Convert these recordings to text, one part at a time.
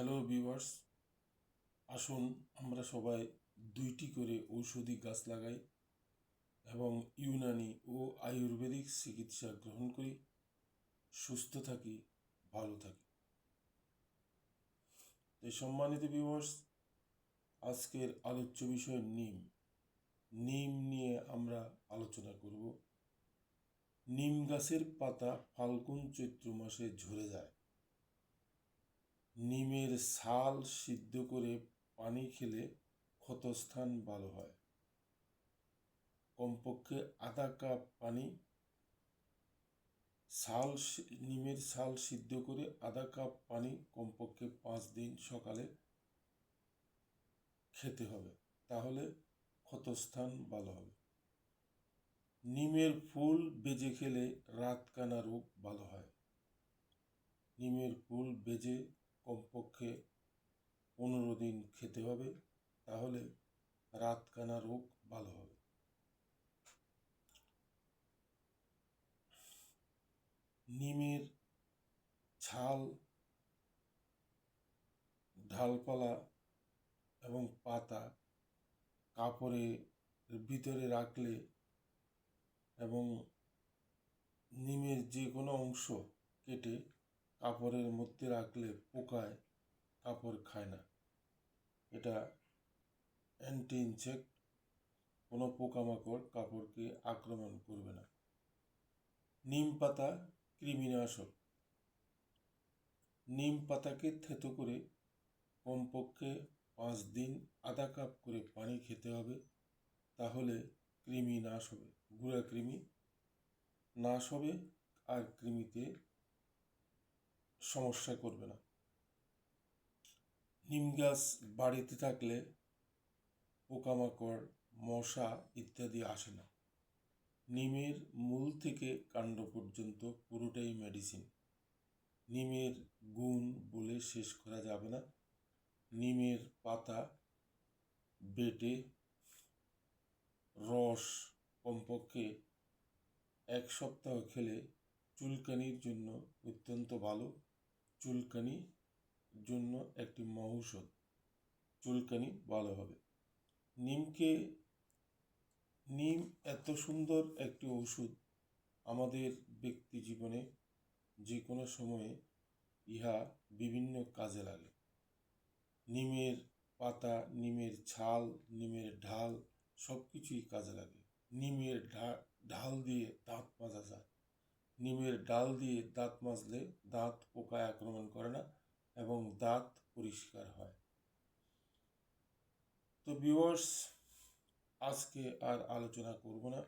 Hello viewers, আসুন আমরা সবাই 2টি করে ঔষধি গাছ লাগাই এবং ইউনানি ও আয়ুর্বেদিক চিকিৎসা গ্রহণ করি, সুস্থ থাকি, ভালো থাকি। সম্মানিত ভিউয়ার্স, আজকের আলোচ্য বিষয় নিম। নিম নিয়ে আমরা আলোচনা করব। নিম গাছের পাতা ফাল্গুন চৈত্র মাসে ঝরে যায়। নিমের ছাল সিদ্ধ করে পানি খেলে ক্ষতস্থান ভালো হয়। কমপক্ষে আধা কাপ পানি নিমের ছাল সিদ্ধ করে আধা কাপ পানি কমপক্ষে 5 দিন সকালে খেতে হবে, তাহলে ক্ষতস্থান ভালো হবে। নিমের ফুল বেজে খেলে রাতকানা রোগ ভালো হয়। নিমের ফুল বেজে কমপক্ষে 15 দিন খেতে হবে, তাহলে রাতকানা রোগ ভালো হবে। নিমের ছাল, ডালপালা এবং পাতা কাপড়ের ভিতরে রাখলে এবং নিমের যে কোনো অংশ কেটে কাপড়ের মধ্যে রাখলে পোকায় কাপড় খায় না। এটা অ্যান্টি ইনসেক্ট, কোনো পোকামাকড় কাপড়কে আক্রমণ করবে না। নিম পাতা কৃমিনাশক। নিম পাতাকে থেতো করে কমপক্ষে 5 দিন আধা কাপ করে পানি খেতে হবে, তাহলে কৃমি নাশ হবে, গুঁড়া কৃমি নাশ হবে আর কৃমিতে সমস্যা করবে না। নিম গাছ বাড়িতে থাকলে পোকামাকড়, মশা ইত্যাদি আসে না। নিমের মূল থেকে কাণ্ড পর্যন্ত পুরোটাই মেডিসিন। নিমের গুণ বলে শেষ করা যাবে না। নিমের পাতা বেটে রস কমপক্ষে 1 সপ্তাহ খেলে চুলকানির জন্য অত্যন্ত ভালো। চুলকানির জন্য একটি মহৌষধ, চুলকানি ভালো হবে। নিম এত সুন্দর একটি ঔষধ, আমাদের ব্যক্তি জীবনে যে কোনো সময়ে ইহা বিভিন্ন কাজে লাগে। নিমের পাতা, নিমের ছাল, নিমের ঢাল সব কিছুই কাজে লাগে। নিমের ঢাল দিয়ে দাঁত মাজা যায়। নিমের ডাল দিয়ে দাঁত মাজলে দাঁত পোকায় আক্রমণ করে না এবং দাঁত পরিষ্কার হয়। তো ভিউয়ার্স, আজকে আর আলোচনা করব না।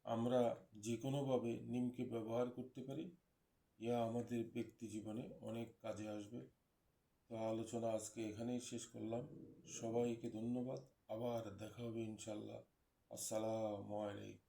আমরা যে কোনোভাবে নিমকে ব্যবহার করতে পারি, ইহা আমাদের ব্যক্তি জীবনে অনেক কাজে আসবে। তো আলোচনা আজকে এখানেই শেষ করলাম। সবাইকে ধন্যবাদ। আবার দেখা হবে ইনশাল্লাহ। আসসালামু আলাইকুম।